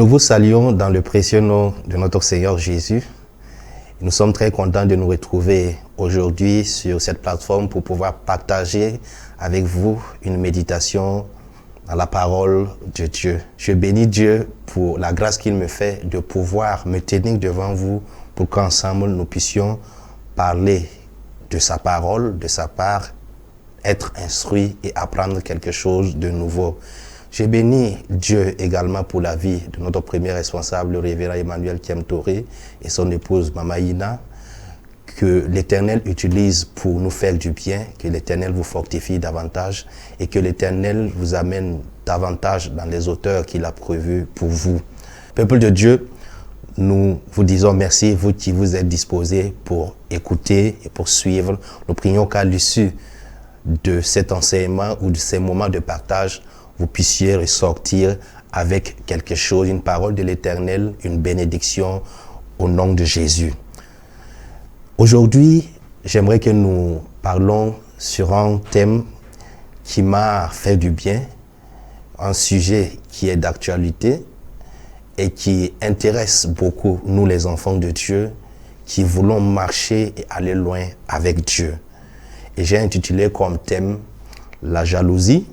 Nous vous saluons dans le précieux nom de notre Seigneur Jésus. Nous sommes très contents de nous retrouver aujourd'hui sur cette plateforme pour pouvoir partager avec vous une méditation dans la parole de Dieu. Je bénis Dieu pour la grâce qu'il me fait de pouvoir me tenir devant vous pour qu'ensemble nous puissions parler de sa parole, de sa part, être instruits et apprendre quelque chose de nouveau. Je bénis Dieu également pour la vie de notre premier responsable, le révérend Emmanuel Kiemtoré et son épouse Mamaïna, que l'Éternel utilise pour nous faire du bien, que l'Éternel vous fortifie davantage et que l'Éternel vous amène davantage dans les hauteurs qu'il a prévues pour vous. Peuple de Dieu, nous vous disons merci, vous qui vous êtes disposés pour écouter et pour suivre. Nous prions qu'à l'issue de cet enseignement ou de ces moments de partage, vous puissiez ressortir avec quelque chose, une parole de l'Éternel, une bénédiction au nom de Jésus. Aujourd'hui, j'aimerais que nous parlons sur un thème qui m'a fait du bien, un sujet qui est d'actualité et qui intéresse beaucoup nous les enfants de Dieu qui voulons marcher et aller loin avec Dieu. Et j'ai intitulé comme thème la jalousie.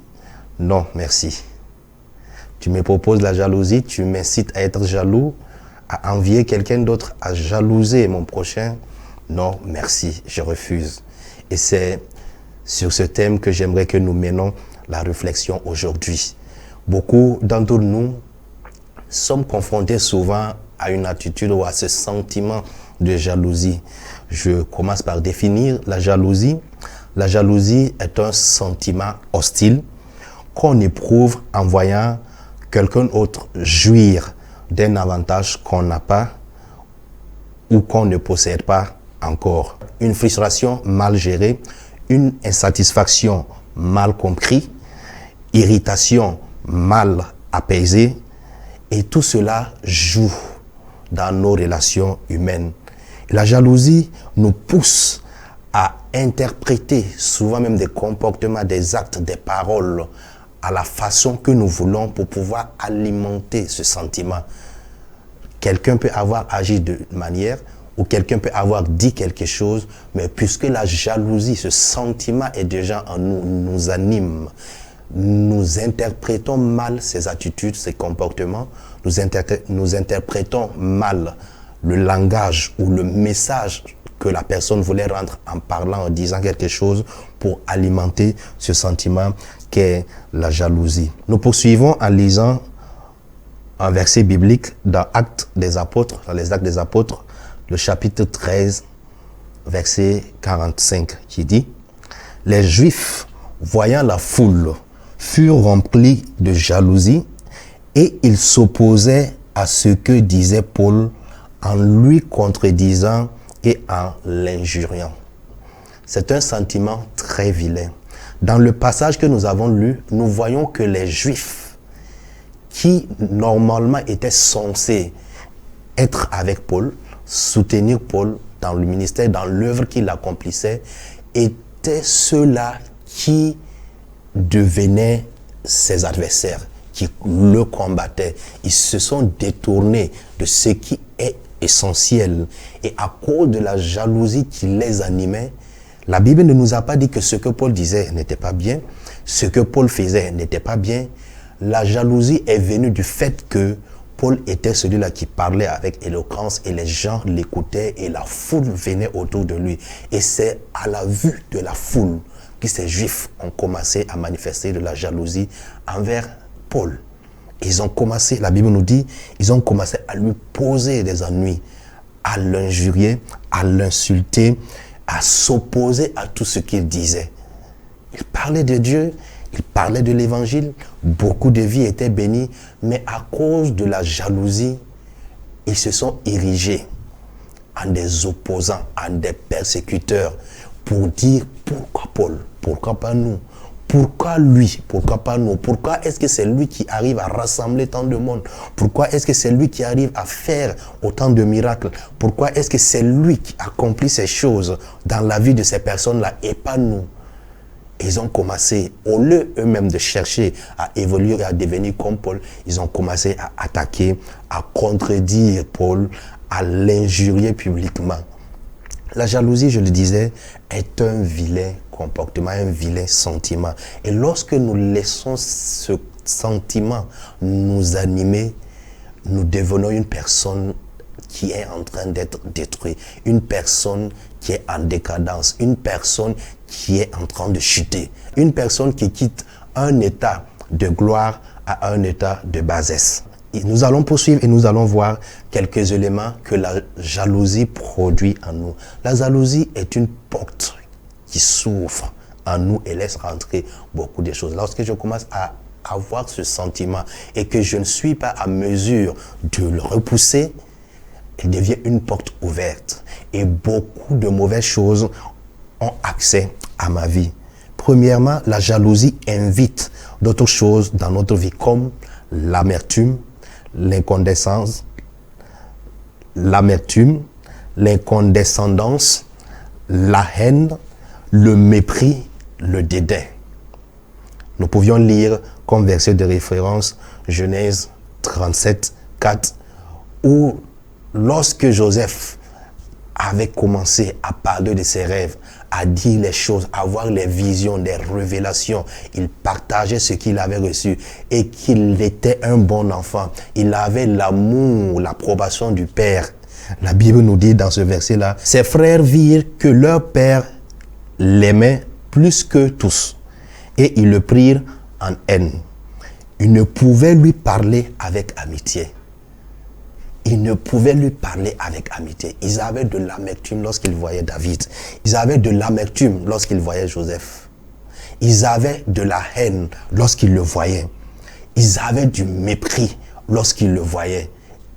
Non, merci. Tu me proposes la jalousie, tu m'incites à être jaloux, à envier quelqu'un d'autre, à jalouser mon prochain. Non, merci, je refuse. Et c'est sur ce thème que j'aimerais que nous menions la réflexion aujourd'hui. Beaucoup d'entre nous sommes confrontés souvent à une attitude ou à ce sentiment de jalousie. Je commence par définir la jalousie. La jalousie est un sentiment hostile qu'on éprouve en voyant quelqu'un d'autre jouir d'un avantage qu'on n'a pas ou qu'on ne possède pas encore. Une frustration mal gérée, une insatisfaction mal comprise, irritation mal apaisée, et tout cela joue dans nos relations humaines. Et la jalousie nous pousse à interpréter souvent même des comportements, des actes, des paroles à la façon que nous voulons pour pouvoir alimenter ce sentiment. Quelqu'un peut avoir agi de manière ou quelqu'un peut avoir dit quelque chose, mais puisque la jalousie, ce sentiment est déjà en nous, nous anime, nous interprétons mal ces attitudes, ces comportements, nous interprétons mal le langage ou le message que la personne voulait rendre en parlant, en disant quelque chose pour alimenter ce sentiment qu'est la jalousie. Nous poursuivons en lisant un verset biblique dans Actes des Apôtres, dans les Actes des Apôtres, le chapitre 13, verset 45, qui dit « Les Juifs, voyant la foule, furent remplis de jalousie et ils s'opposaient à ce que disait Paul en lui contredisant et en l'injuriant. » C'est un sentiment très vilain. Dans le passage que nous avons lu, nous voyons que les Juifs, qui normalement étaient censés être avec Paul, soutenir Paul dans le ministère, dans l'œuvre qu'il accomplissait, étaient ceux-là qui devenaient ses adversaires, qui le combattaient. Ils se sont détournés de ce qui est essentiel. Et à cause de la jalousie qui les animait, la Bible ne nous a pas dit que ce que Paul disait n'était pas bien, ce que Paul faisait n'était pas bien. La jalousie est venue du fait que Paul était celui-là qui parlait avec éloquence et les gens l'écoutaient et la foule venait autour de lui. Et c'est à la vue de la foule que ces Juifs ont commencé à manifester de la jalousie envers Paul. Ils ont commencé, la Bible nous dit, ils ont commencé à lui poser des ennuis, à l'injurier, à l'insulter, à s'opposer à tout ce qu'il disait. Il parlait de Dieu, il parlait de l'évangile, beaucoup de vies étaient bénies, mais à cause de la jalousie, ils se sont érigés en des opposants, en des persécuteurs, pour dire pourquoi Paul, pourquoi pas nous, pourquoi lui, pourquoi pas nous, pourquoi est-ce que c'est lui qui arrive à rassembler tant de monde, pourquoi est-ce que c'est lui qui arrive à faire autant de miracles, pourquoi est-ce que c'est lui qui accomplit ces choses dans la vie de ces personnes-là et pas nous. Ils ont commencé, au lieu eux-mêmes de chercher à évoluer et à devenir comme Paul, ils ont commencé à attaquer, à contredire Paul, à l'injurier publiquement. La jalousie, je le disais, est un vilain comportement, un vilain sentiment. Et lorsque nous laissons ce sentiment nous animer, nous devenons une personne qui est en train d'être détruite, une personne qui est en décadence, une personne qui est en train de chuter, une personne qui quitte un état de gloire à un état de bassesse. Et nous allons poursuivre et nous allons voir quelques éléments que la jalousie produit en nous. La jalousie est une porte qui s'ouvre en nous et laisse rentrer beaucoup de choses. Lorsque je commence à avoir ce sentiment et que je ne suis pas à mesure de le repousser, il devient une porte ouverte et beaucoup de mauvaises choses ont accès à ma vie. Premièrement, la jalousie invite d'autres choses dans notre vie comme l'amertume, l'incandescence, l'incondescendance, la haine, le mépris, le dédain. Nous pouvions lire comme verset de référence Genèse 37, 4, où lorsque Joseph avait commencé à parler de ses rêves, à dire les choses, à avoir les visions, les révélations, il partageait ce qu'il avait reçu et qu'il était un bon enfant. Il avait l'amour, l'approbation du Père. La Bible nous dit dans ce verset-là, ses frères virent que leur père l'aimait plus que tous et ils le prirent en haine. Ils ne pouvaient lui parler avec amitié. Ils ne pouvaient lui parler avec amitié. Ils avaient de l'amertume lorsqu'ils voyaient David. Ils avaient de l'amertume lorsqu'ils voyaient Joseph. Ils avaient de la haine lorsqu'ils le voyaient. Ils avaient du mépris lorsqu'ils le voyaient.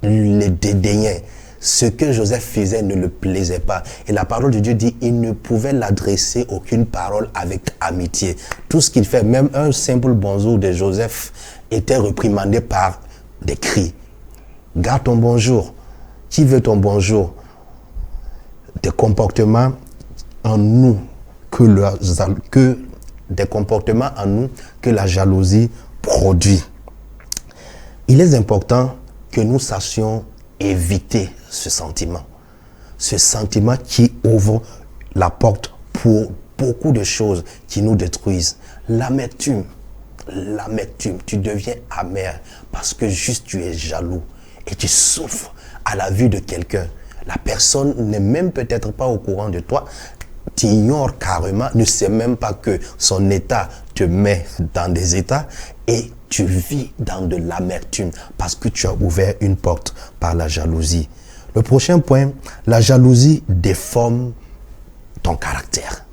Ils le dédaignaient. Ce que Joseph faisait ne le plaisait pas. Et la parole de Dieu dit, il ne pouvait l'adresser aucune parole avec amitié. Tout ce qu'il fait, même un simple bonjour de Joseph, était réprimandé par des cris. Garde ton bonjour. Qui veut ton bonjour? Des comportements en nous des comportements en nous que la jalousie produit. Il est important que nous sachions éviter ce sentiment qui ouvre la porte pour beaucoup de choses qui nous détruisent. L'amertume, tu deviens amer parce que juste tu es jaloux et tu souffres à la vue de quelqu'un. La personne n'est même peut-être pas au courant de toi, t'ignore carrément, ne sait même pas que son état te met dans des états et tu vis dans de l'amertume parce que tu as ouvert une porte par la jalousie. Le prochain point, la jalousie déforme ton caractère.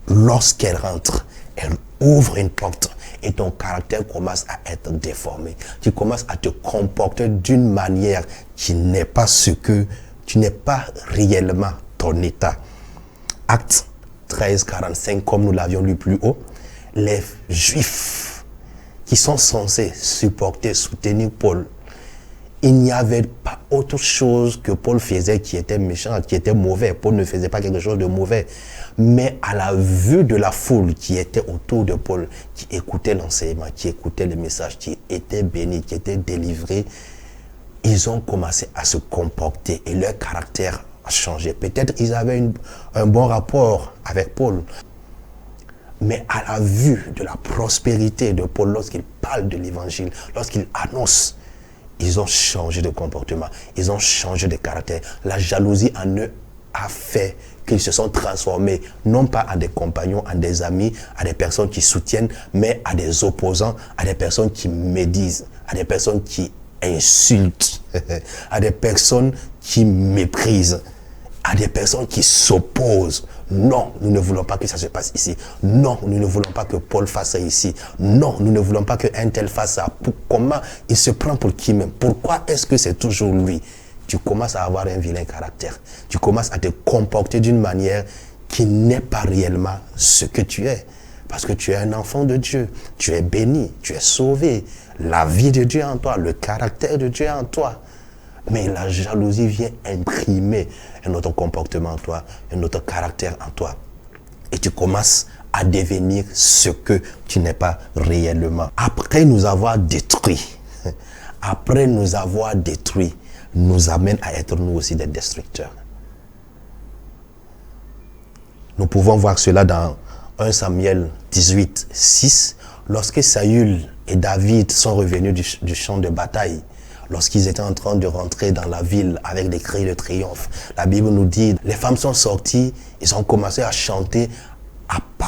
Lorsqu'elle rentre, elle ouvre une porte et ton caractère commence à être déformé. Tu commences à te comporter d'une manière qui n'est pas tu n'es pas réellement ton état. Acte 13, 45, comme nous l'avions lu plus haut, les Juifs qui sont censés supporter, soutenir Paul, il n'y avait pas autre chose que Paul faisait qui était méchant, qui était mauvais. Paul ne faisait pas quelque chose de mauvais. Mais à la vue de la foule qui était autour de Paul, qui écoutait l'enseignement, qui écoutait le message, qui était béni, qui était délivré, ils ont commencé à se comporter et leur caractère a changé. Peut-être ils avaient un bon rapport avec Paul. Mais à la vue de la prospérité de Paul, lorsqu'il parle de l'évangile, lorsqu'il annonce, ils ont changé de comportement, ils ont changé de caractère. La jalousie en eux a fait qu'ils se sont transformés, non pas en des compagnons, en des amis, à des personnes qui soutiennent, mais à des opposants, à des personnes qui médisent, à des personnes qui insultent, à des personnes qui méprisent, à des personnes qui s'opposent. Non, nous ne voulons pas que ça se passe ici. Non, nous ne voulons pas que Paul fasse ça ici. Non, nous ne voulons pas qu'un tel fasse ça. Comment il se prend pour qui même? Pourquoi est-ce que c'est toujours lui? Tu commences à avoir un vilain caractère. Tu commences à te comporter d'une manière qui n'est pas réellement ce que tu es. Parce que tu es un enfant de Dieu. Tu es béni, tu es sauvé. La vie de Dieu est en toi, le caractère de Dieu est en toi. Mais la jalousie vient imprimer un autre comportement en toi, un autre caractère en toi. Et tu commences à devenir ce que tu n'es pas réellement. Après nous avoir détruits, nous amène à être nous aussi des destructeurs. Nous pouvons voir cela dans 1 Samuel 18, 6, lorsque Saül et David sont revenus du champ de bataille, lorsqu'ils étaient en train de rentrer dans la ville avec des cris de triomphe. La Bible nous dit, les femmes sont sorties, ils ont commencé à chanter,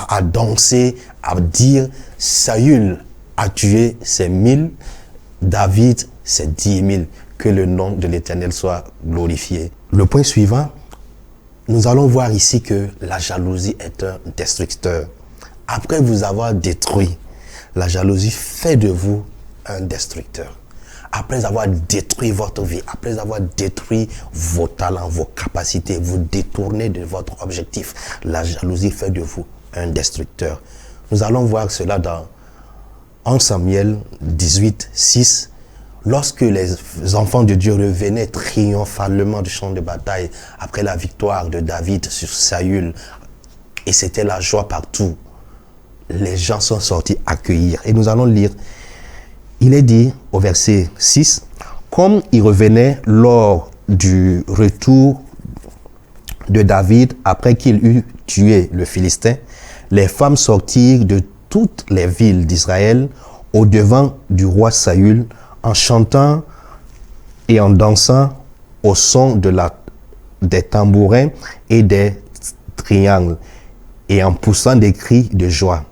à danser, à dire, Saül a tué ses 1000, David ses 10 000. Que le nom de l'Éternel soit glorifié. Le point suivant, nous allons voir ici que la jalousie est un destructeur. Après vous avoir détruit, la jalousie fait de vous un destructeur. Après avoir détruit votre vie, après avoir détruit vos talents, vos capacités, vous détournez de votre objectif, la jalousie fait de vous un destructeur. Nous allons voir cela dans 1 Samuel 18, 6. Lorsque les enfants de Dieu revenaient triomphalement du champ de bataille après la victoire de David sur Saül, et c'était la joie partout, les gens sont sortis accueillir. Et nous allons lire, il est dit au verset 6, comme ils revenaient lors du retour de David après qu'il eut tué le Philistin, les femmes sortirent de toutes les villes d'Israël au devant du roi Saül, en chantant et en dansant au son des tambourins et des triangles et en poussant des cris de joie.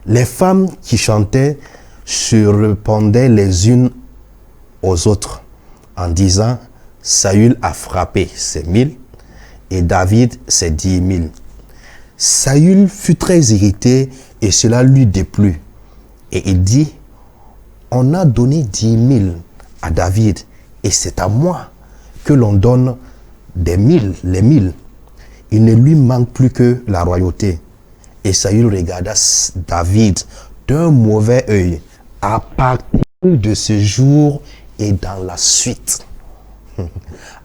Les femmes qui chantaient se répondaient les unes aux autres en disant, Saül a frappé ses 1000 et David ses 10 000. Saül fut très irrité et cela lui déplut. Et il dit, on a donné 10 000 à David et c'est à moi que l'on donne les 1000. Il ne lui manque plus que la royauté. Et Saül regarda David d'un mauvais œil à partir de ce jour et dans la suite.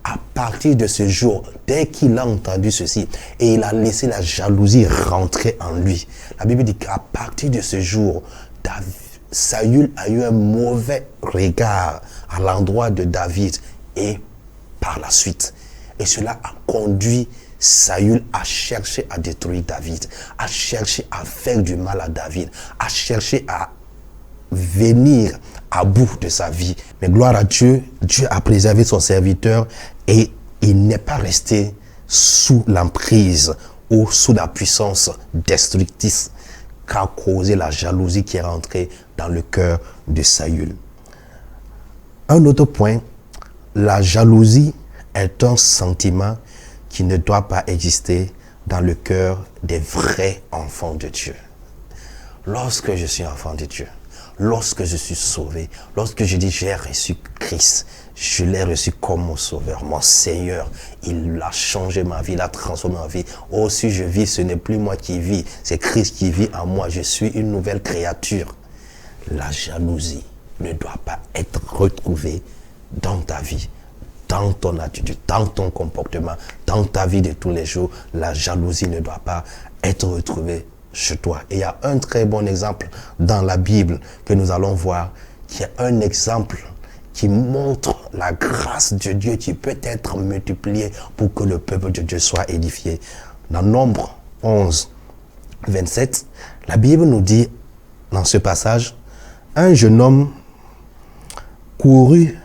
À partir de ce jour, dès qu'il a entendu ceci, et il a laissé la jalousie rentrer en lui. La Bible dit qu'à partir de ce jour, Saül a eu un mauvais regard à l'endroit de David et par la suite. Et cela a conduit Saül à chercher à détruire David, à chercher à faire du mal à David, à chercher à venir à bout de sa vie. Mais gloire à Dieu, Dieu a préservé son serviteur et il n'est pas resté sous l'emprise ou sous la puissance destructrice qu'a causé la jalousie qui est rentrée dans le cœur de Saül. Un autre point, la jalousie est un sentiment qui ne doit pas exister dans le cœur des vrais enfants de Dieu. Lorsque je suis enfant de Dieu, lorsque je suis sauvé, lorsque je dis j'ai reçu Christ, je l'ai reçu comme mon sauveur, mon Seigneur, il a changé ma vie, il a transformé ma vie. Oh, si je vis, ce n'est plus moi qui vis, c'est Christ qui vit en moi, je suis une nouvelle créature. La jalousie ne doit pas être retrouvée dans ta vie, dans ton attitude, dans ton comportement, dans ta vie de tous les jours. La jalousie ne doit pas être retrouvée chez toi. Et il y a un très bon exemple dans la Bible que nous allons voir, qui est un exemple qui montre la grâce de Dieu qui peut être multipliée pour que le peuple de Dieu soit édifié. Dans Nombre 11, 27, la Bible nous dit dans ce passage, un jeune homme courut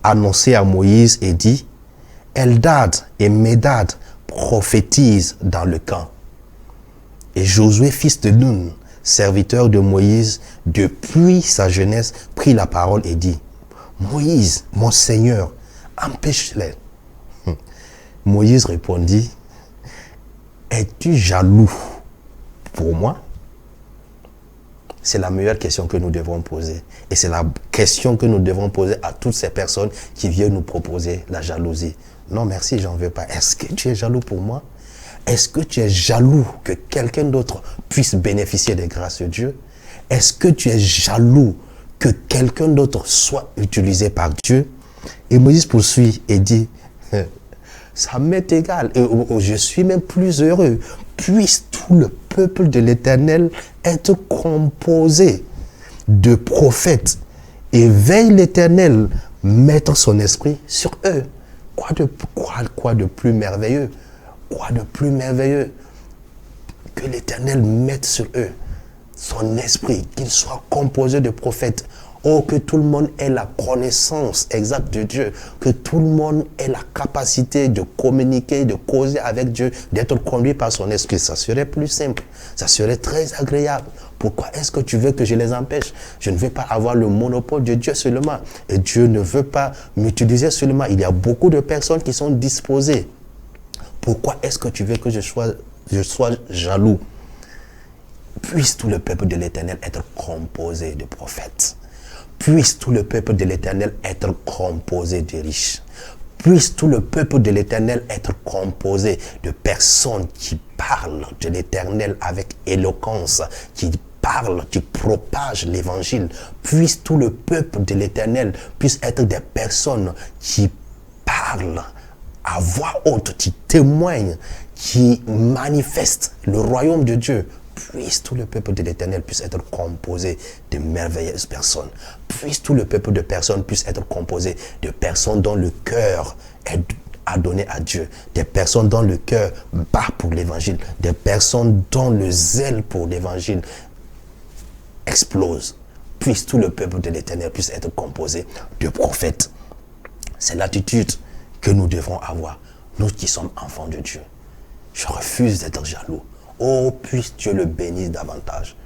annoncer à Moïse et dit, Eldad et Médad prophétisent dans le camp. Et Josué, fils de Nun, serviteur de Moïse, depuis sa jeunesse, prit la parole et dit, Moïse, mon Seigneur, empêche-les. Moïse répondit, es-tu jaloux pour moi? C'est la meilleure question que nous devons poser. Et c'est la question que nous devons poser à toutes ces personnes qui viennent nous proposer la jalousie. Non, merci, j'en veux pas. Est-ce que tu es jaloux pour moi? Est-ce que tu es jaloux que quelqu'un d'autre puisse bénéficier des grâces de Dieu? Est-ce que tu es jaloux que quelqu'un d'autre soit utilisé par Dieu? Et Moïse poursuit et dit, ça m'est égal. Et je suis même plus heureux. Puisse tout le peuple de l'Éternel être composé de prophètes. Et veille l'Éternel mettre son esprit sur eux. Quoi de plus merveilleux? Quoi de plus merveilleux que l'Éternel mette sur eux son esprit, qu'il soit composé de prophètes. Oh, que tout le monde ait la connaissance exacte de Dieu, que tout le monde ait la capacité de communiquer, de causer avec Dieu, d'être conduit par son esprit. Ça serait plus simple, ça serait très agréable. Pourquoi est-ce que tu veux que je les empêche? Je ne veux pas avoir le monopole de Dieu seulement. Et Dieu ne veut pas m'utiliser seulement. Il y a beaucoup de personnes qui sont disposées. Pourquoi est-ce que tu veux que je sois jaloux? Puisse tout le peuple de l'Éternel être composé de prophètes. Puisse tout le peuple de l'Éternel être composé de riches. Puisse tout le peuple de l'Éternel être composé de personnes qui parlent de l'Éternel avec éloquence, qui parlent, qui propagent l'Évangile. Puisse tout le peuple de l'Éternel puisse être des personnes qui parlent à voix haute, qui témoignent, qui manifestent le royaume de Dieu. Puisse tout le peuple de l'Éternel puisse être composé de merveilleuses personnes. Puisse tout le peuple de personnes puisse être composé de personnes dont le cœur est adonné à Dieu. Des personnes dont le cœur bat pour l'évangile. Des personnes dont le zèle pour l'évangile explose. Puisse tout le peuple de l'Éternel puisse être composé de prophètes. C'est l'attitude que nous devrons avoir, nous qui sommes enfants de Dieu. Je refuse d'être jaloux. Oh, puisse Dieu le bénisse davantage.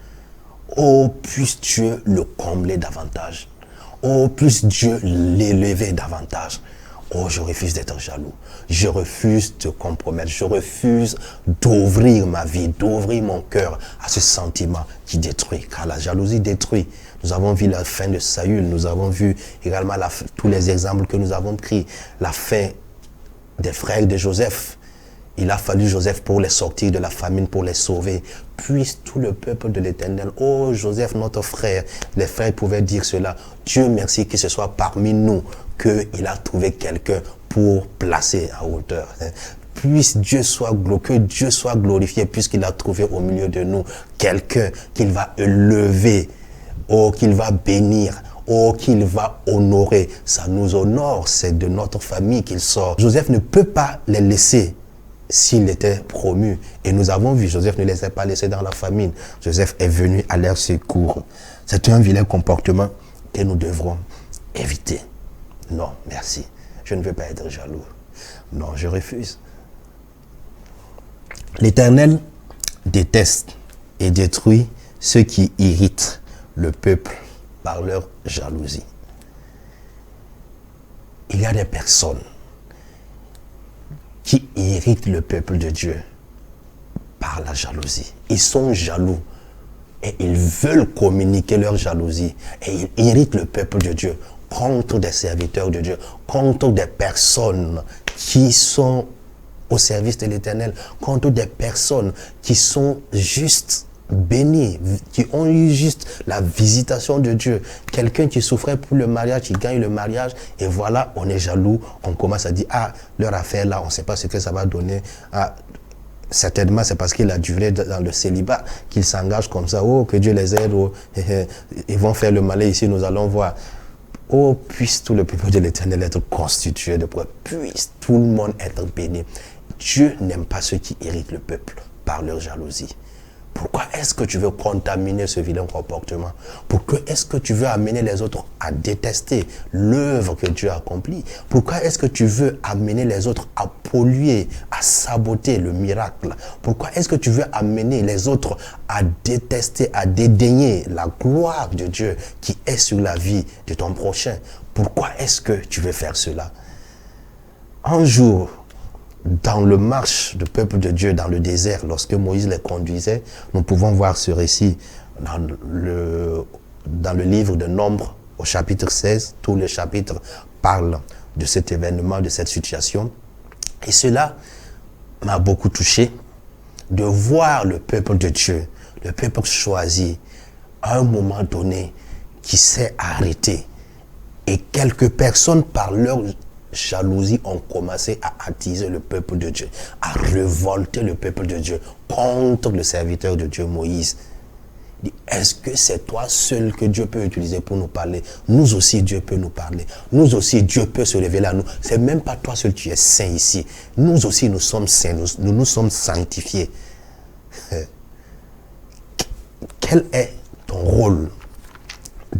Oh, puisse Dieu le combler davantage. Oh, puisse Dieu l'élever davantage. Oh, je refuse d'être jaloux. Je refuse de compromettre. Je refuse d'ouvrir ma vie, d'ouvrir mon cœur à ce sentiment qui détruit. Car la jalousie détruit. Nous avons vu la fin de Saül. Nous avons vu également tous les exemples que nous avons pris. La fin des frères de Joseph. Il a fallu Joseph pour les sortir de la famine, pour les sauver. Puisse tout le peuple de l'Éternel, oh Joseph, notre frère, les frères pouvaient dire cela. Dieu merci que ce soit parmi nous qu'il a trouvé quelqu'un pour placer à hauteur. Puisse Dieu que Dieu soit glorifié puisqu'il a trouvé au milieu de nous quelqu'un qu'il va élever, oh qu'il va bénir. Oh, qu'il va honorer. Ça nous honore, c'est de notre famille qu'il sort. Joseph ne peut pas les laisser s'il était promu. Et nous avons vu, Joseph ne les a pas laissés dans la famine. Joseph est venu à leur secours. C'est un vilain comportement que nous devrons éviter. Non, merci. Je ne veux pas être jaloux. Non, je refuse. L'Éternel déteste et détruit ceux qui irritent le peuple par leur jalousie. Il y a des personnes qui irritent le peuple de Dieu par la jalousie. Ils sont jaloux et ils veulent communiquer leur jalousie et ils irritent le peuple de Dieu contre des serviteurs de Dieu, contre des personnes qui sont au service de l'Éternel, contre des personnes qui sont juste bénis, qui ont eu juste la visitation de Dieu. Quelqu'un qui souffrait pour le mariage, qui gagne le mariage, et voilà, on est jaloux, on commence à dire, ah, leur affaire là, on ne sait pas ce que ça va donner. Ah, certainement, c'est parce qu'il a duré dans le célibat qu'il s'engage comme ça. Oh, que Dieu les aide, oh, ils vont faire le malin ici, nous allons voir. Oh, puisse tout le peuple de l'Éternel être constitué de preuves, puisse tout le monde être béni. Dieu n'aime pas ceux qui irritent le peuple par leur jalousie. Pourquoi est-ce que tu veux contaminer ce vilain comportement? Pourquoi est-ce que tu veux amener les autres à détester l'œuvre que Dieu a accomplie? Pourquoi est-ce que tu veux amener les autres à polluer, à saboter le miracle? Pourquoi est-ce que tu veux amener les autres à détester, à dédaigner la gloire de Dieu qui est sur la vie de ton prochain? Pourquoi est-ce que tu veux faire cela? Un jour, dans le marche du peuple de Dieu dans le désert, lorsque Moïse les conduisait, nous pouvons voir ce récit dans le livre de Nombres au chapitre 16. Tout le chapitre parle de cet événement, de cette situation. Et cela m'a beaucoup touché de voir le peuple de Dieu, le peuple choisi, à un moment donné, qui s'est arrêté. Et quelques personnes, par leur jalousie ont commencé à attiser le peuple de Dieu, à révolter le peuple de Dieu contre le serviteur de Dieu, Moïse. Est-ce que c'est toi seul que Dieu peut utiliser pour nous parler? Nous aussi, Dieu peut nous parler. Nous aussi, Dieu peut se révéler à nous. C'est même pas toi seul qui es saint ici. Nous aussi, nous sommes saints. Nous sommes sanctifiés. Quel est ton rôle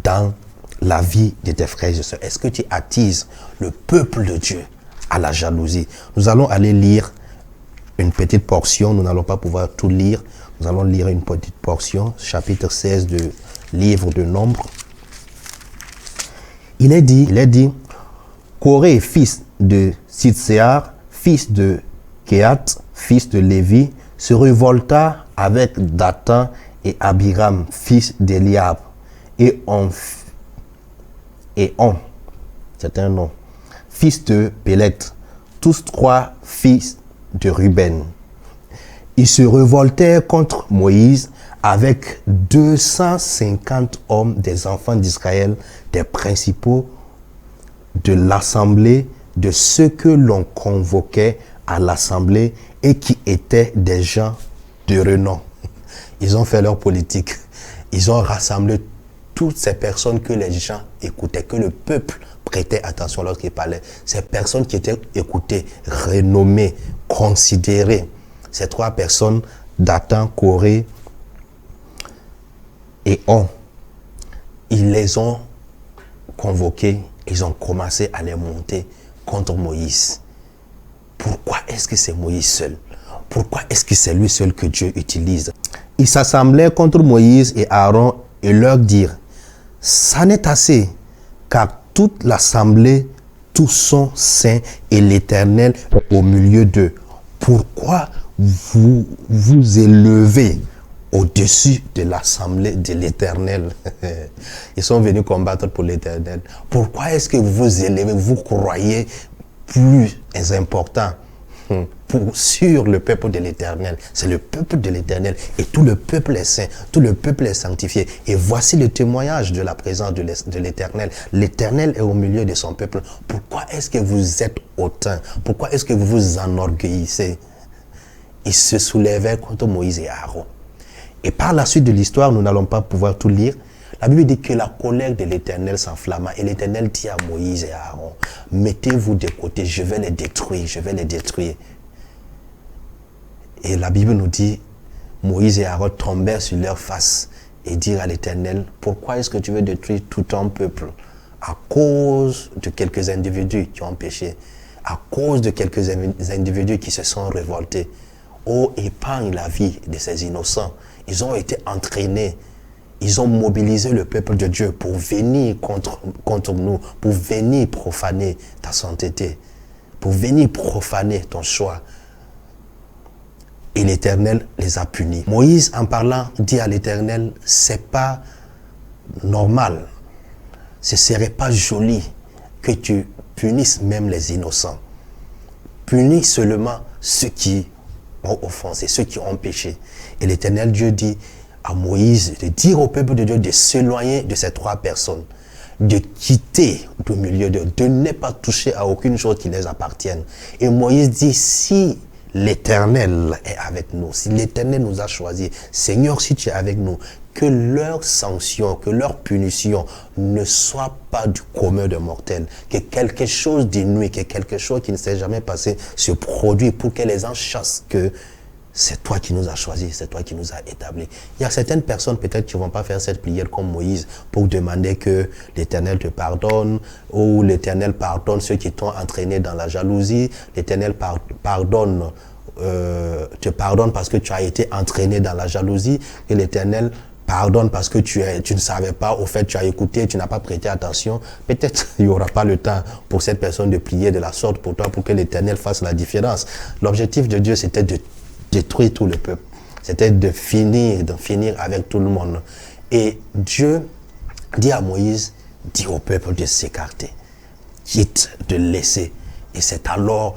dans la vie de tes frères et sœurs? Est-ce que tu attises le peuple de Dieu à la jalousie? Nous allons aller lire une petite portion. Nous n'allons pas pouvoir tout lire. Nous allons lire une petite portion, chapitre 16 du livre de Nombres. Il est dit, Coré, fils de Sitséar, fils de Kéat, fils de Lévi, se révolta avec Dathan et Abiram, fils d'Eliab, et on, c'est un nom, fils de Pélet, tous trois fils de Ruben. Ils se révoltèrent contre Moïse avec 250 hommes des enfants d'Israël, des principaux de l'assemblée, de ceux que l'on convoquait à l'assemblée et qui étaient des gens de renom. Ils ont fait leur politique. Ils ont rassemblé toutes ces personnes que les gens écoutaient, que le peuple prêtait attention lorsqu'ils parlaient. Ces personnes qui étaient écoutées, renommées, considérées. Ces trois personnes, Dathan, Coré et On, ils les ont convoqués, ils ont commencé à les monter contre Moïse. Pourquoi est-ce que c'est Moïse seul? Pourquoi est-ce que c'est lui seul que Dieu utilise? Ils s'assemblaient contre Moïse et Aaron et leur dirent, ça n'est assez, car toute l'assemblée, tous sont saints et l'Éternel est au milieu d'eux. Pourquoi vous vous élevez au-dessus de l'assemblée de l'Éternel? Ils sont venus combattre pour l'Éternel. Pourquoi est-ce que vous vous élevez, vous croyez plus important sur le peuple de l'Éternel? C'est le peuple de l'Éternel et tout le peuple est saint, tout le peuple est sanctifié. Et voici le témoignage de la présence de l'Éternel. L'Éternel est au milieu de son peuple. Pourquoi est-ce que vous êtes hautain? Pourquoi est-ce que vous vous enorgueillissez? Ils se soulevaient contre Moïse et Aaron. Et par la suite de l'histoire, nous n'allons pas pouvoir tout lire. La Bible dit que la colère de l'Éternel s'enflamma et l'Éternel dit à Moïse et à Aaron, mettez-vous de côté, je vais les détruire, je vais les détruire. Et la Bible nous dit, Moïse et Aaron tombèrent sur leur face et dirent à l'Éternel, pourquoi est-ce que tu veux détruire tout ton peuple? À cause de quelques individus qui ont péché, à cause de quelques individus qui se sont révoltés. Oh, épargne la vie de ces innocents. Ils ont été entraînés. Ils ont mobilisé le peuple de Dieu pour venir contre nous, pour venir profaner ta sainteté, pour venir profaner ton choix. Et l'Éternel les a punis. Moïse, en parlant, dit à l'Éternel, c'est pas normal. Ce serait pas joli que tu punisses même les innocents. Punis seulement ceux qui ont offensé, ceux qui ont péché. Et l'Éternel Dieu dit à Moïse de dire au peuple de Dieu de s'éloigner de ces trois personnes, de quitter du milieu d'eux, de ne pas toucher à aucune chose qui les appartienne. Et Moïse dit, si l'Éternel est avec nous, si l'Éternel nous a choisis, Seigneur, si tu es avec nous, que leur sanction, que leur punition ne soit pas du commun de mortels, que quelque chose d'inouï, que quelque chose qui ne s'est jamais passé se produit pour que les gens chassent que c'est toi qui nous as choisis, c'est toi qui nous as établis. Il y a certaines personnes peut-être qui ne vont pas faire cette prière comme Moïse pour demander que l'Éternel te pardonne ou l'Éternel pardonne ceux qui t'ont entraîné dans la jalousie, l'Éternel te pardonne parce que tu as été entraîné dans la jalousie et l'Éternel pardonne parce que tu ne savais pas, au fait tu as écouté, tu n'as pas prêté attention. Peut-être il n'y aura pas le temps pour cette personne de prier de la sorte pour toi, pour que l'Éternel fasse la différence. L'objectif de Dieu, c'était de détruire tout le peuple. C'était de finir avec tout le monde. Et Dieu dit à Moïse, dit au peuple de s'écarter, quitte de laisser. Et c'est alors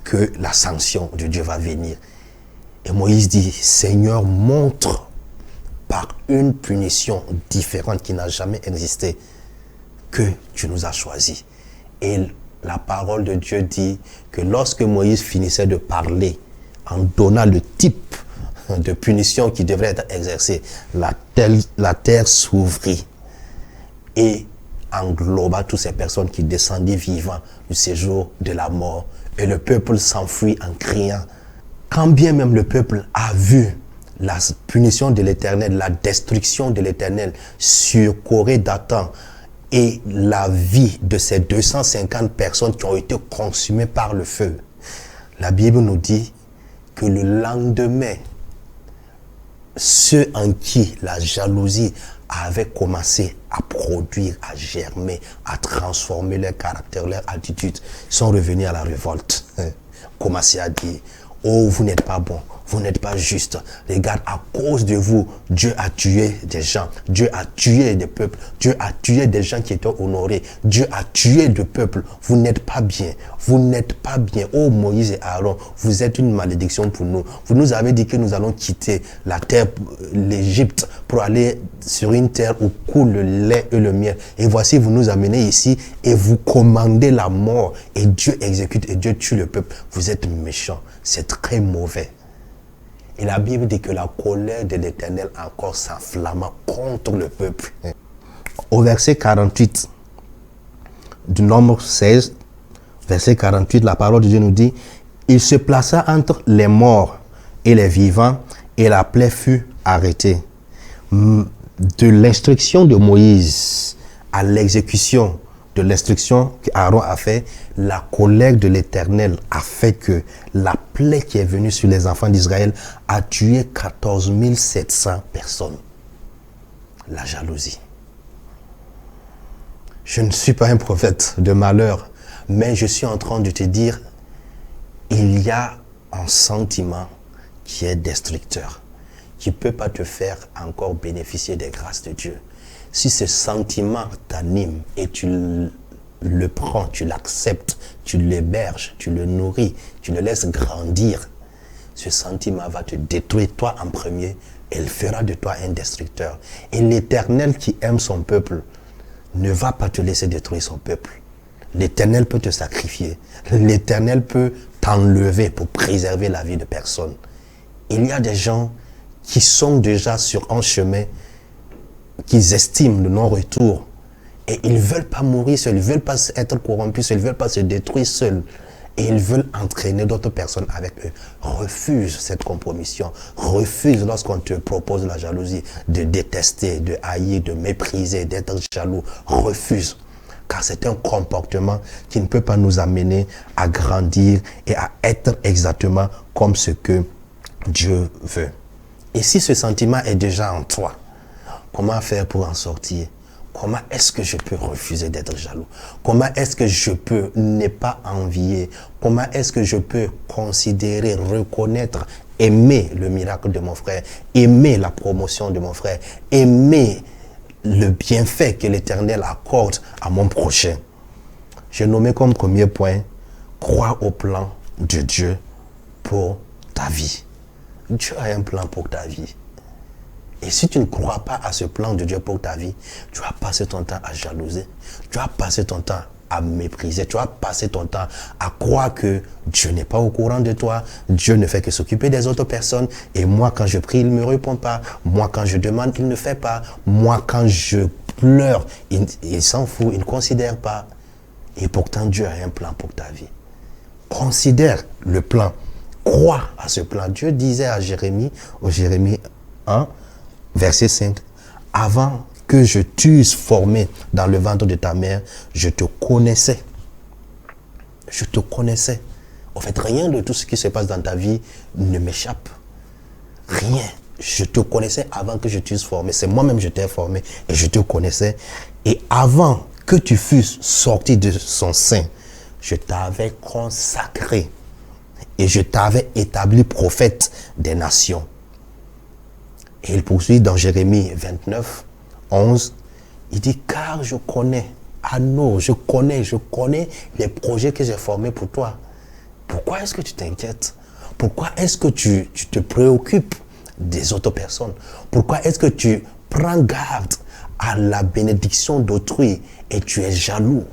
que la sanction de Dieu va venir. Et Moïse dit, Seigneur, montre par une punition différente qui n'a jamais existé que tu nous as choisis. Et la parole de Dieu dit que lorsque Moïse finissait de parler, en donnant le type de punition qui devrait être exercée, la terre s'ouvrit et engloba toutes ces personnes qui descendaient vivants du séjour de la mort. Et le peuple s'enfuit en criant. Quand bien même le peuple a vu la punition de l'Éternel, la destruction de l'Éternel sur Corée, Dathan, et la vie de ces 250 personnes qui ont été consumées par le feu, la Bible nous dit que le lendemain, ceux en qui la jalousie avait commencé à produire, à germer, à transformer leur caractère, leur attitude, sont revenus à la révolte. Commencé à dire, oh, vous n'êtes pas bon, vous n'êtes pas juste. Regarde, à cause de vous, Dieu a tué des gens, Dieu a tué des peuples, Dieu a tué des gens qui étaient honorés, Dieu a tué des peuples. Vous n'êtes pas bien, vous n'êtes pas bien. Oh Moïse et Aaron, vous êtes une malédiction pour nous. Vous nous avez dit que nous allons quitter la terre, l'Égypte, pour aller sur une terre où coule le lait et le miel. Et voici, vous nous amenez ici et vous commandez la mort. Et Dieu exécute et Dieu tue le peuple. Vous êtes méchants, c'est très mauvais. Et la Bible dit que la colère de l'Éternel encore s'enflamma contre le peuple. Au verset 48 du Nombre 16, verset 48, la parole de Dieu nous dit, il se plaça entre les morts et les vivants, et la plaie fut arrêtée. De l'instruction de Moïse à l'exécution de l'instruction qu'Aaron a fait, la colère de l'Éternel a fait que la plaie qui est venue sur les enfants d'Israël a tué 14 700 personnes. La jalousie. Je ne suis pas un prophète de malheur, mais je suis en train de te dire, il y a un sentiment qui est destructeur, qui ne peut pas te faire encore bénéficier des grâces de Dieu. Si ce sentiment t'anime et tu le prends, tu l'acceptes, tu l'héberges, tu le nourris, tu le laisses grandir, ce sentiment va te détruire toi en premier et il fera de toi un destructeur. Et l'Éternel qui aime son peuple ne va pas te laisser détruire son peuple. L'Éternel peut te sacrifier. L'Éternel peut t'enlever pour préserver la vie de personne. Il y a des gens qui sont déjà sur un chemin qu'ils estiment le non-retour. Et ils ne veulent pas mourir seuls, ils ne veulent pas être corrompus seuls, ils ne veulent pas se détruire seuls. Et ils veulent entraîner d'autres personnes avec eux. Refuse cette compromission. Refuse lorsqu'on te propose la jalousie, de détester, de haïr, de mépriser, d'être jaloux. Refuse. Car c'est un comportement qui ne peut pas nous amener à grandir et à être exactement comme ce que Dieu veut. Et si ce sentiment est déjà en toi, comment faire pour en sortir? Comment est-ce que je peux refuser d'être jaloux? Comment est-ce que je peux ne pas envier? Comment est-ce que je peux considérer, reconnaître, aimer le miracle de mon frère, aimer la promotion de mon frère, aimer le bienfait que l'Éternel accorde à mon prochain? J'ai nommé comme premier point, crois au plan de Dieu pour ta vie. Dieu a un plan pour ta vie. Et si tu ne crois pas à ce plan de Dieu pour ta vie, tu vas passer ton temps à jalouser, tu vas passer ton temps à mépriser, tu vas passer ton temps à croire que Dieu n'est pas au courant de toi, Dieu ne fait que s'occuper des autres personnes, et moi quand je prie, il ne me répond pas, moi quand je demande, il ne fait pas, moi quand je pleure, il s'en fout, il ne considère pas. Et pourtant Dieu a un plan pour ta vie. Considère le plan, crois à ce plan. Dieu disait à Jérémie, au Jérémie 1, verset 5, avant que je t'eusse formé dans le ventre de ta mère, je te connaissais. Je te connaissais. En fait, rien de tout ce qui se passe dans ta vie ne m'échappe. Rien. Je te connaissais avant que je t'eusse formé. C'est moi-même je t'ai formé et je te connaissais. Et avant que tu fusses sorti de son sein, je t'avais consacré et je t'avais établi prophète des nations. Et il poursuit dans Jérémie 29, 11, il dit, car je connais, je connais les projets que j'ai formés pour toi. Pourquoi est-ce que tu t'inquiètes? Pourquoi est-ce que tu te préoccupes des autres personnes? Pourquoi est-ce que tu prends garde à la bénédiction d'autrui et tu es jaloux?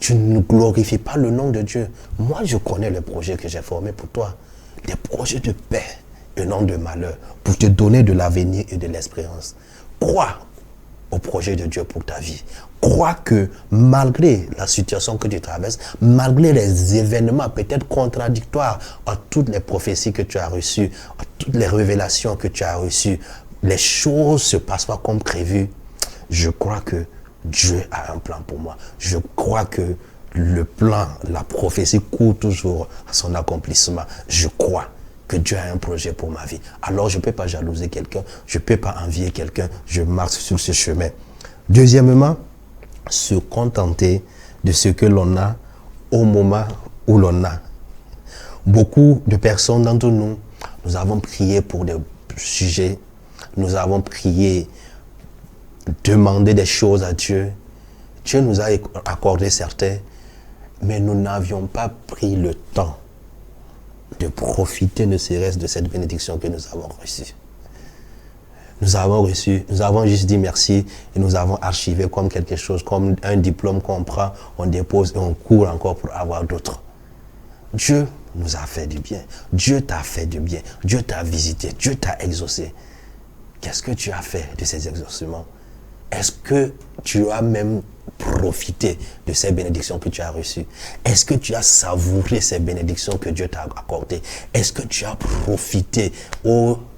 tu ne glorifies pas le nom de Dieu. Moi, je connais les projets que j'ai formés pour toi. Des projets de paix et non de malheur, pour te donner de l'avenir et de l'espérance. Crois au projet de Dieu pour ta vie. Crois que malgré la situation que tu traverses, malgré les événements peut-être contradictoires à toutes les prophéties que tu as reçues, à toutes les révélations que tu as reçues, les choses ne se passent pas comme prévu. Je crois que Dieu a un plan pour moi. Je crois que le plan, la prophétie court toujours à son accomplissement. Je crois que Dieu a un projet pour ma vie. Alors je ne peux pas jalouser quelqu'un, je ne peux pas envier quelqu'un, je marche sur ce chemin. Deuxièmement, se contenter de ce que l'on a au moment où l'on a. Beaucoup de personnes d'entre nous, nous avons prié pour des sujets, nous avons prié, demandé des choses à Dieu. Dieu nous a accordé certains, mais nous n'avions pas pris le temps de profiter ne serait-ce de cette bénédiction que nous avons reçue. Nous avons juste dit merci et nous avons archivé comme quelque chose, comme un diplôme qu'on prend, on dépose et on court encore pour avoir d'autres. Dieu nous a fait du bien. Dieu t'a fait du bien. Dieu t'a visité. Dieu t'a exaucé. Qu'est-ce que tu as fait de ces exaucements? Est-ce que tu as même profité de ces bénédictions que tu as reçues? Est-ce que tu as savouré ces bénédictions que Dieu t'a accordées? Est-ce que tu as profité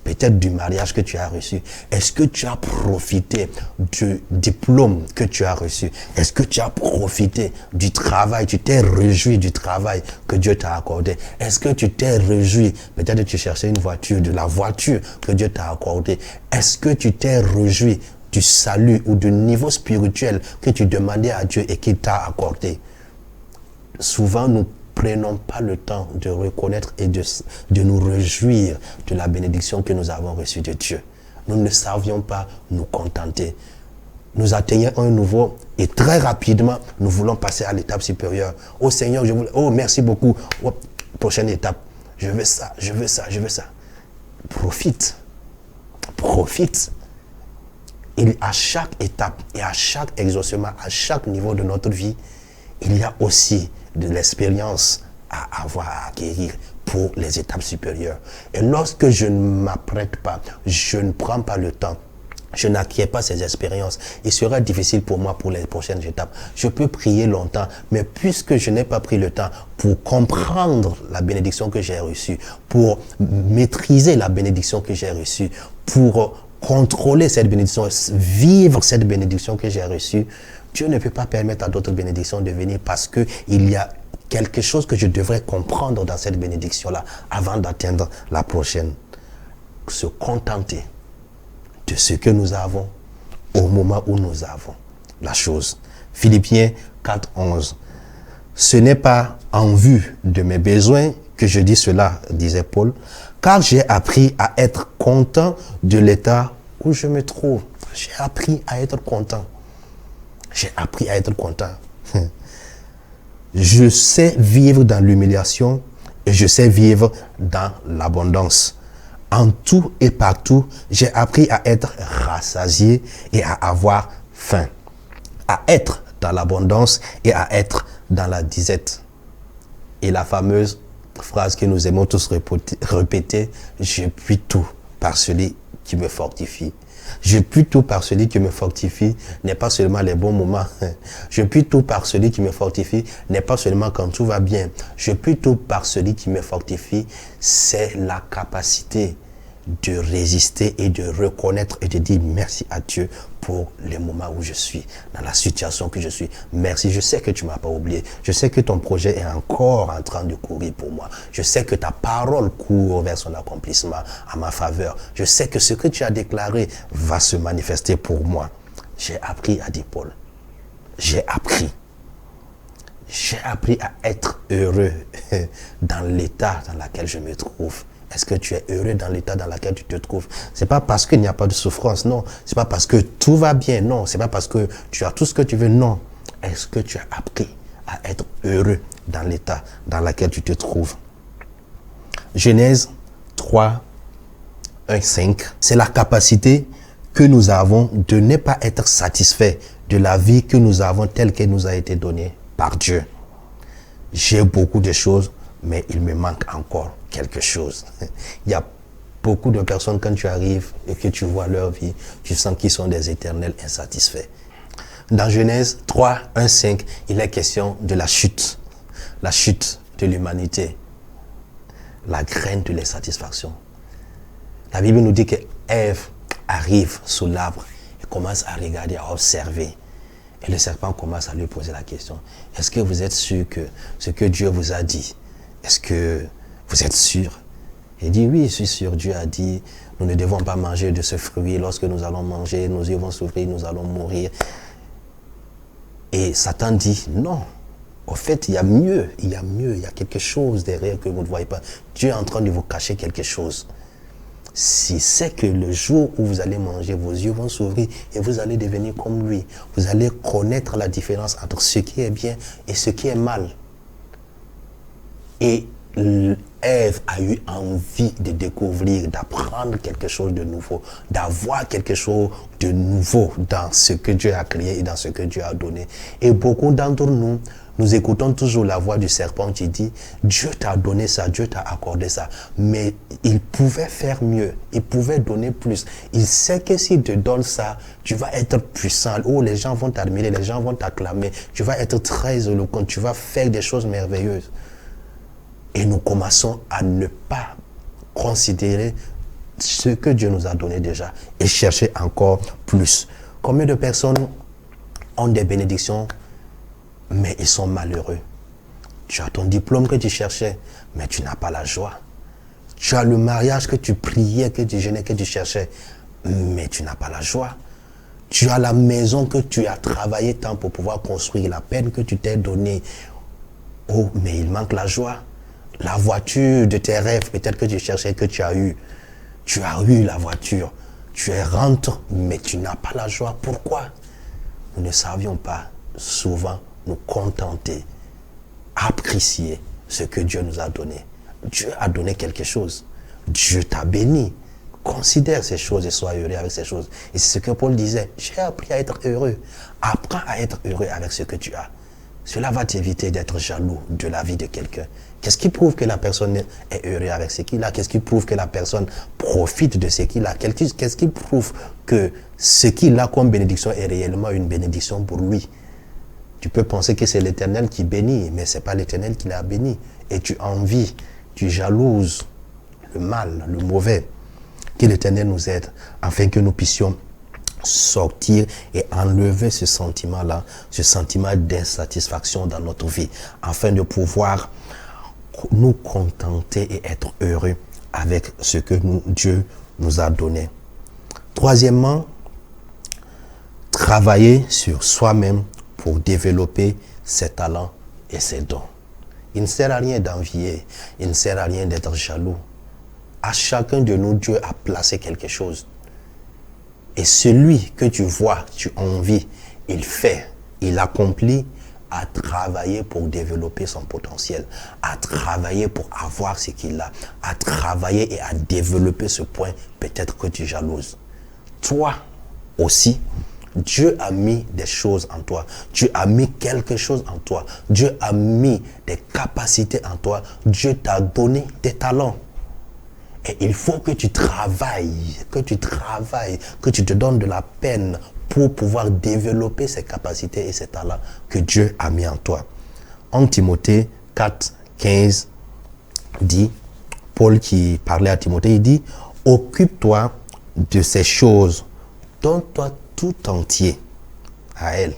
peut-être du mariage que tu as reçu? Est-ce que tu as profité du diplôme que tu as reçu? Est-ce que tu as profité du travail? Tu t'es réjoui du travail que Dieu t'a accordé? Est-ce que tu t'es réjoui, peut-être que tu cherchais une voiture, de la voiture que Dieu t'a accordée? Est-ce que tu t'es réjoui du salut ou du niveau spirituel que tu demandais à Dieu et qu'il t'a accordé? Souvent, nous prenons pas le temps de reconnaître et de nous réjouir de la bénédiction que nous avons reçue de Dieu. Nous ne savions pas nous contenter. Nous atteignons un nouveau et très rapidement, nous voulons passer à l'étape supérieure. Oh Seigneur, merci beaucoup. Oh, prochaine étape. Je veux ça, je veux ça, je veux ça. Profite. Profite. Et à chaque étape et à chaque exaucement, à chaque niveau de notre vie, il y a aussi de l'expérience à avoir, à acquérir pour les étapes supérieures. Et lorsque je ne m'apprête pas, je ne prends pas le temps, je n'acquiers pas ces expériences, il sera difficile pour moi pour les prochaines étapes. Je peux prier longtemps, mais puisque je n'ai pas pris le temps pour comprendre la bénédiction que j'ai reçue, pour maîtriser la bénédiction que j'ai reçue, pour contrôler cette bénédiction, vivre cette bénédiction que j'ai reçue, Dieu ne peut pas permettre à d'autres bénédictions de venir parce qu'il y a quelque chose que je devrais comprendre dans cette bénédiction-là avant d'atteindre la prochaine. Se contenter de ce que nous avons au moment où nous avons la chose. Philippiens 4:11. Ce n'est pas en vue de mes besoins que je dis cela, disait Paul, car j'ai appris à être content de l'état où je me trouve. J'ai appris à être content. J'ai appris à être content. Je sais vivre dans l'humiliation et je sais vivre dans l'abondance. En tout et partout, j'ai appris à être rassasié et à avoir faim. À être dans l'abondance et à être dans la disette. Et la fameuse phrase que nous aimons tous répéter, je puis tout par celui qui me fortifie. Je puis tout par celui qui me fortifie, n'est pas seulement les bons moments. Je puis tout par celui qui me fortifie, n'est pas seulement quand tout va bien. Je puis tout par celui qui me fortifie, c'est la capacité de résister et de reconnaître et de dire merci à Dieu pour les moments où je suis, dans la situation que je suis. Merci, je sais que tu ne m'as pas oublié. Je sais que ton projet est encore en train de courir pour moi. Je sais que ta parole court vers son accomplissement à ma faveur. Je sais que ce que tu as déclaré va se manifester pour moi. J'ai appris, a dit Paul. J'ai appris. J'ai appris à être heureux dans l'état dans lequel je me trouve. Est-ce que tu es heureux dans l'état dans lequel tu te trouves? C'est pas parce qu'il n'y a pas de souffrance, non. C'est pas parce que tout va bien, non. C'est pas parce que tu as tout ce que tu veux, non. Est-ce que tu as appris à être heureux dans l'état dans lequel tu te trouves? Genèse 3, 1, 5. C'est la capacité que nous avons de ne pas être satisfait de la vie que nous avons telle qu'elle nous a été donnée par Dieu. J'ai beaucoup de choses, mais il me manque encore quelque chose. Il y a beaucoup de personnes, quand tu arrives et que tu vois leur vie, tu sens qu'ils sont des éternels insatisfaits. Dans Genèse 3, 1, 5, il est question de la chute de l'humanité, la graine de l'insatisfaction. La Bible nous dit que Ève arrive sous l'arbre et commence à regarder, à observer. Et le serpent commence à lui poser la question. Est-ce que vous êtes sûr que ce que Dieu vous a dit, est-ce que vous êtes sûr? Il dit, oui, je suis sûr. Dieu a dit, nous ne devons pas manger de ce fruit. Lorsque nous allons manger, nous y allons souffrir, nous allons mourir. Et Satan dit, non. Au fait, il y a mieux, il y a quelque chose derrière que vous ne voyez pas. Dieu est en train de vous cacher quelque chose. Si c'est que le jour où vous allez manger, vos yeux vont s'ouvrir et vous allez devenir comme lui. Vous allez connaître la différence entre ce qui est bien et ce qui est mal. Et Ève a eu envie de découvrir, d'apprendre quelque chose de nouveau, d'avoir quelque chose de nouveau dans ce que Dieu a créé et dans ce que Dieu a donné. Et beaucoup d'entre nous, nous écoutons toujours la voix du serpent qui dit, Dieu t'a donné ça, Dieu t'a accordé ça. Mais il pouvait faire mieux, il pouvait donner plus. Il sait que s'il te donne ça, tu vas être puissant. Oh, les gens vont t'admirer, les gens vont t'acclamer. Tu vas être très éloquent, tu vas faire des choses merveilleuses. Et nous commençons à ne pas considérer ce que Dieu nous a donné déjà et chercher encore plus. Combien de personnes ont des bénédictions, mais ils sont malheureux? Tu as ton diplôme que tu cherchais, mais tu n'as pas la joie. Tu as le mariage que tu priais, que tu jeûnais, que tu cherchais, mais tu n'as pas la joie. Tu as la maison que tu as travaillé tant pour pouvoir construire, la peine que tu t'es donnée. Oh, mais il manque la joie. La voiture de tes rêves, peut-être que tu cherchais, que tu as eu. Tu as eu la voiture. Tu es rentre, mais tu n'as pas la joie. Pourquoi? Nous ne savions pas souvent nous contenter, apprécier ce que Dieu nous a donné. Dieu a donné quelque chose. Dieu t'a béni. Considère ces choses et sois heureux avec ces choses. Et c'est ce que Paul disait. J'ai appris à être heureux. Apprends à être heureux avec ce que tu as. Cela va t'éviter d'être jaloux de la vie de quelqu'un. Qu'est-ce qui prouve que la personne est heureuse avec ce qu'il a? Qu'est-ce qui prouve que la personne profite de ce qu'il a? Qu'est-ce qui prouve que ce qu'il a comme bénédiction est réellement une bénédiction pour lui? Tu peux penser que c'est l'Éternel qui bénit, mais ce n'est pas l'Éternel qui l'a béni. Et tu envies, tu jalouses le mal, le mauvais. Que l'Éternel nous aide afin que nous puissions sortir et enlever ce sentiment-là, ce sentiment d'insatisfaction dans notre vie, afin de pouvoir nous contenter et être heureux avec ce que Dieu nous a donné. Troisièmement, travailler sur soi-même pour développer ses talents et ses dons. Il ne sert à rien d'envier, il ne sert à rien d'être jaloux. À chacun de nous, Dieu a placé quelque chose. Et celui que tu vois, tu envies, il fait, il accomplit, à travailler pour développer son potentiel, à travailler pour avoir ce qu'il a, à travailler et à développer ce point peut-être que tu jalouses. Toi aussi, Dieu a mis des choses en toi. Dieu a mis quelque chose en toi. Dieu a mis des capacités en toi. Dieu t'a donné des talents. Et il faut que tu travailles, que tu te donnes de la peine pour pouvoir développer ces capacités et ces talents que Dieu a mis en toi. En Timothée 4, 15 dit, Paul qui parlait à Timothée, il dit, occupe-toi de ces choses, donne-toi tout entier à elle,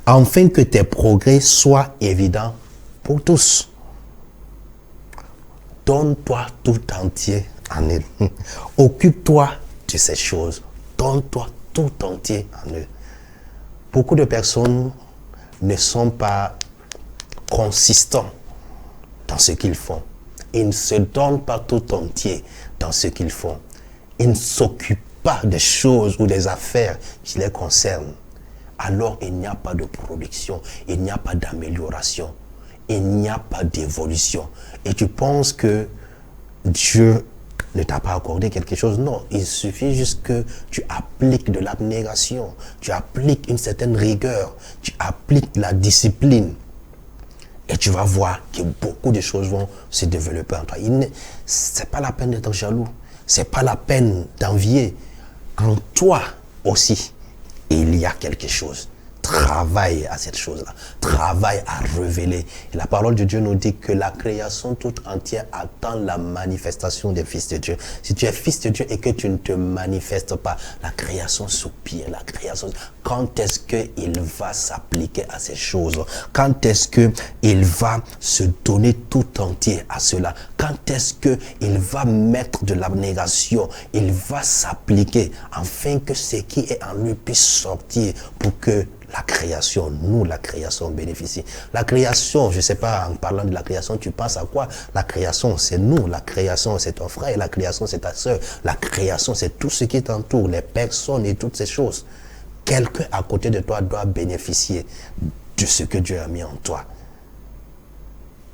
afin que tes progrès soient évidents pour tous. Donne-toi tout entier en elle. Occupe-toi de ces choses. Donne-toi tout entier en eux. Beaucoup de personnes ne sont pas consistants dans ce qu'ils font. Ils ne se donnent pas tout entier dans ce qu'ils font. Ils ne s'occupent pas des choses ou des affaires qui les concernent. Alors il n'y a pas de production, il n'y a pas d'amélioration, il n'y a pas d'évolution. Et tu penses que Dieu ne t'a pas accordé quelque chose. Non, il suffit juste que tu appliques de l'abnégation, tu appliques une certaine rigueur, tu appliques la discipline. Et tu vas voir que beaucoup de choses vont se développer en toi. Ce n'est pas la peine d'être jaloux. Ce n'est pas la peine d'envier. En toi aussi, il y a quelque chose. Travaille à cette chose-là. Travaille à révéler. Et la parole de Dieu nous dit que la création toute entière attend la manifestation des fils de Dieu. Si tu es fils de Dieu et que tu ne te manifestes pas, la création soupire, la création. Quand est-ce qu'il va s'appliquer à ces choses? Quand est-ce qu'il va se donner tout entier à cela? Quand est-ce qu'il va mettre de l'abnégation? Il va s'appliquer afin que ce qui est en lui puisse sortir pour que la création, nous, la création bénéficie. La création, je ne sais pas, en parlant de la création, tu penses à quoi? La création, c'est nous. La création, c'est ton frère. La création, c'est ta soeur. La création, c'est tout ce qui t'entoure, les personnes et toutes ces choses. Quelqu'un à côté de toi doit bénéficier de ce que Dieu a mis en toi.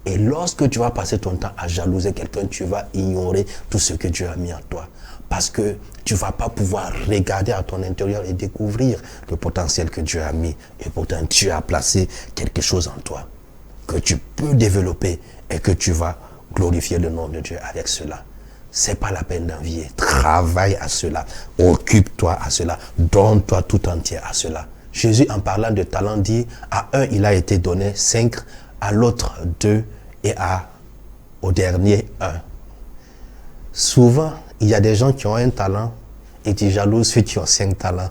Et lorsque tu vas passer ton temps à jalouser quelqu'un, tu vas ignorer tout ce que Dieu a mis en toi. Parce que tu ne vas pas pouvoir regarder à ton intérieur et découvrir le potentiel que Dieu a mis. Et pourtant, Dieu a placé quelque chose en toi que tu peux développer et que tu vas glorifier le nom de Dieu avec cela. Ce n'est pas la peine d'envier. Travaille à cela. Occupe-toi à cela. Donne-toi tout entier à cela. Jésus, en parlant de talent, dit à un, il a été donné 5, à l'autre 2 et au dernier 1. Souvent, il y a des gens qui ont un talent et qui jalousent ceux qui ont 5 talents.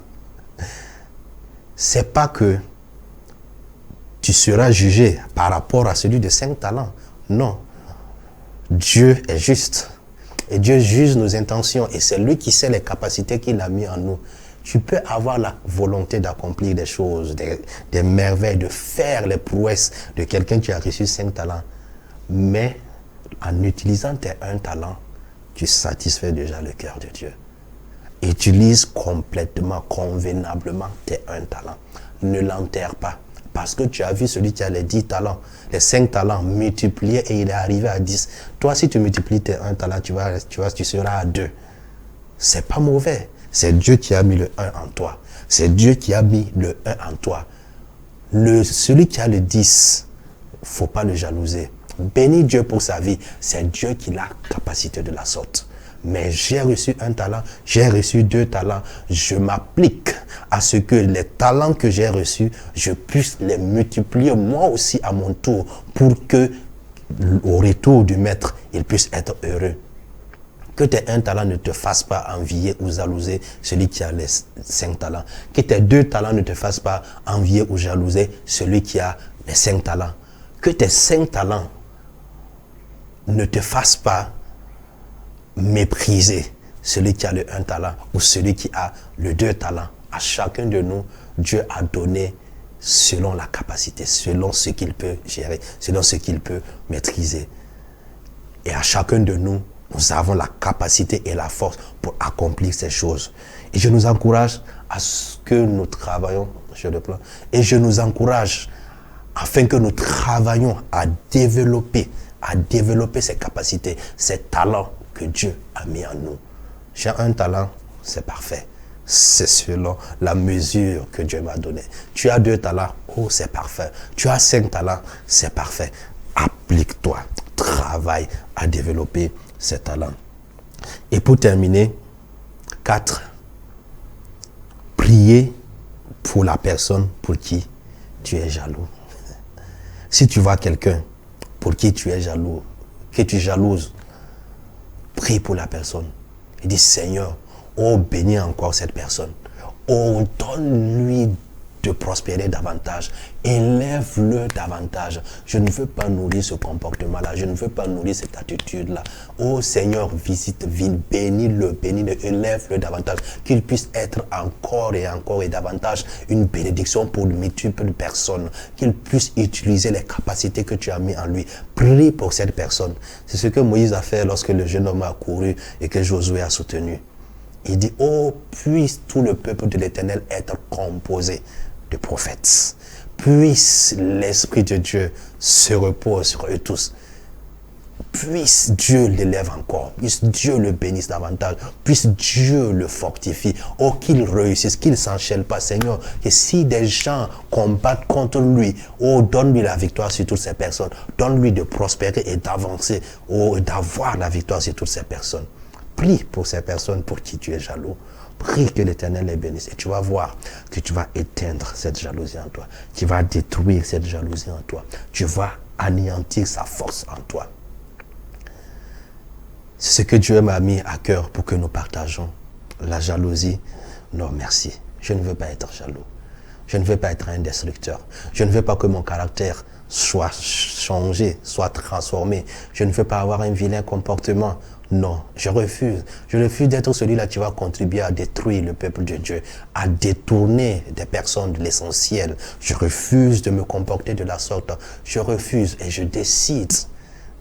C'est pas que tu seras jugé par rapport à celui de 5 talents. Non. Dieu est juste. Et Dieu juge nos intentions. Et c'est lui qui sait les capacités qu'il a mis en nous. Tu peux avoir la volonté d'accomplir des choses, des merveilles, de faire les prouesses de quelqu'un qui a reçu 5 talents. Mais en utilisant tes 1 talent, tu satisfais déjà le cœur de Dieu. Utilise complètement, convenablement tes 1 talent. Ne l'enterre pas. Parce que tu as vu celui qui a les 10 talents, les 5 talents multipliés et il est arrivé à 10. Toi, si tu multiplies tes 1 talent, tu seras à 2. C'est pas mauvais. C'est Dieu qui a mis le 1 en toi. C'est Dieu qui a mis le 1 en toi. Celui qui a le 10, il ne faut pas le jalouser. Bénis Dieu pour sa vie. C'est Dieu qui a la capacité de la sorte. Mais j'ai reçu 1 talent, j'ai reçu 2 talents. Je m'applique à ce que les talents que j'ai reçus, je puisse les multiplier moi aussi à mon tour pour que, au retour du maître, il puisse être heureux. Que tes 1 talent ne te fasse pas envier ou jalouser celui qui a les 5 talents. Que tes 2 talents ne te fassent pas envier ou jalouser celui qui a les 5 talents. Que tes 5 talents ne te fassent pas mépriser celui qui a le 1 talent ou celui qui a le 2 talents. À chacun de nous, Dieu a donné selon la capacité, selon ce qu'il peut gérer, selon ce qu'il peut maîtriser. Et à chacun de nous, nous avons la capacité et la force pour accomplir ces choses. Et je nous encourage à ce que nous travaillons sur le plan. Et je nous encourage afin que nous travaillions à développer ces capacités, ces talents que Dieu a mis en nous. J'ai 1 talent, c'est parfait. C'est selon la mesure que Dieu m'a donnée. Tu as 2 talents, oh c'est parfait. Tu as 5 talents, c'est parfait. Applique-toi, travaille à développer ces talents. Et pour terminer, 4, prier pour la personne pour qui tu es jaloux. Si tu vois quelqu'un pour qui tu es jaloux, que tu jalouses, prie pour la personne. Et dis, Seigneur, oh bénis encore cette personne. Oh, donne-lui de prospérer davantage. Élève-le davantage. Je ne veux pas nourrir ce comportement-là. Je ne veux pas nourrir cette attitude-là. Oh Seigneur, visite, bénis-le, élève-le davantage. Qu'il puisse être encore et encore et davantage une bénédiction pour de multiples personnes. Qu'il puisse utiliser les capacités que tu as mis en lui. Prie pour cette personne. C'est ce que Moïse a fait lorsque le jeune homme a couru et que Josué a soutenu. Il dit, oh, puisse tout le peuple de l'Éternel être composé de prophètes. Puisse l'Esprit de Dieu se reposer sur eux tous. puisse Dieu l'élève encore, puisse Dieu le bénisse davantage, puisse Dieu le fortifie, oh qu'il réussisse, qu'il ne s'enchaîne pas, Seigneur, que si des gens combattent contre lui, oh donne-lui la victoire sur toutes ces personnes, donne-lui de prospérer et d'avancer, oh d'avoir la victoire sur toutes ces personnes. Prie pour ces personnes pour qui tu es jaloux. Prie que l'Éternel les bénisse et tu vas voir que tu vas éteindre cette jalousie en toi. Tu vas détruire cette jalousie en toi. Tu vas anéantir sa force en toi. C'est ce que Dieu m'a mis à cœur pour que nous partageons. La jalousie, non merci. Je ne veux pas être jaloux. Je ne veux pas être un destructeur. Je ne veux pas que mon caractère soit changé, soit transformé. Je ne veux pas avoir un vilain comportement. Non, je refuse. Je refuse d'être celui-là qui va contribuer à détruire le peuple de Dieu, à détourner des personnes de l'essentiel. Je refuse de me comporter de la sorte. Je refuse et je décide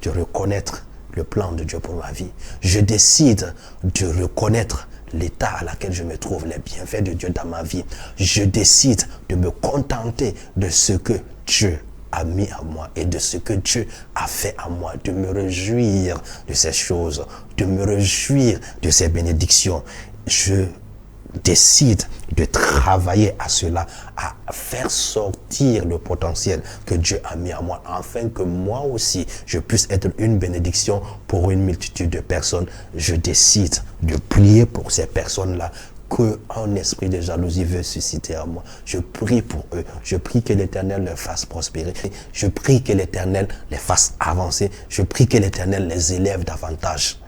de reconnaître le plan de Dieu pour ma vie. Je décide de reconnaître l'état à laquelle je me trouve, les bienfaits de Dieu dans ma vie. Je décide de me contenter de ce que Dieu a mis à moi et de ce que Dieu a fait à moi, de me réjouir de ces choses, de me réjouir de ces bénédictions. Je décide de travailler à cela, à faire sortir le potentiel que Dieu a mis à moi, afin que moi aussi, je puisse être une bénédiction pour une multitude de personnes. Je décide de prier pour ces personnes-là, qu'un esprit de jalousie veut susciter en moi. Je prie pour eux. Je prie que l'Éternel les fasse prospérer. Je prie que l'Éternel les fasse avancer. Je prie que l'Éternel les élève davantage.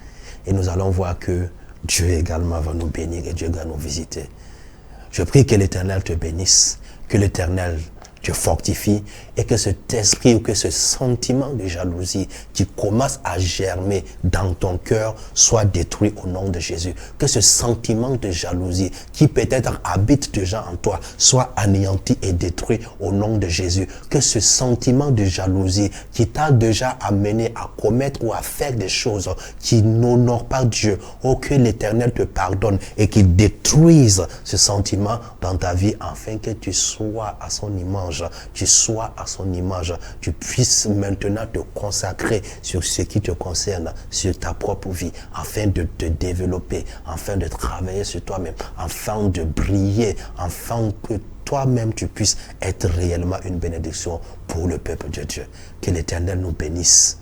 Et nous allons voir que Dieu également va nous bénir et Dieu va nous visiter. Je prie que l'Éternel te bénisse, que l'Éternel te fortifie et que cet esprit ou que ce sentiment de jalousie qui commence à germer dans ton cœur soit détruit au nom de Jésus. Que ce sentiment de jalousie qui peut-être habite déjà en toi soit anéanti et détruit au nom de Jésus. Que ce sentiment de jalousie qui t'a déjà amené à commettre ou à faire des choses qui n'honorent pas Dieu, oh que l'Éternel te pardonne et qu'il détruise ce sentiment dans ta vie afin que tu sois à son image, tu sois à son image, tu puisses maintenant te consacrer sur ce qui te concerne, sur ta propre vie, afin de te développer, afin de travailler sur toi-même, afin de briller, afin que toi-même tu puisses être réellement une bénédiction pour le peuple de Dieu. Que l'Éternel nous bénisse.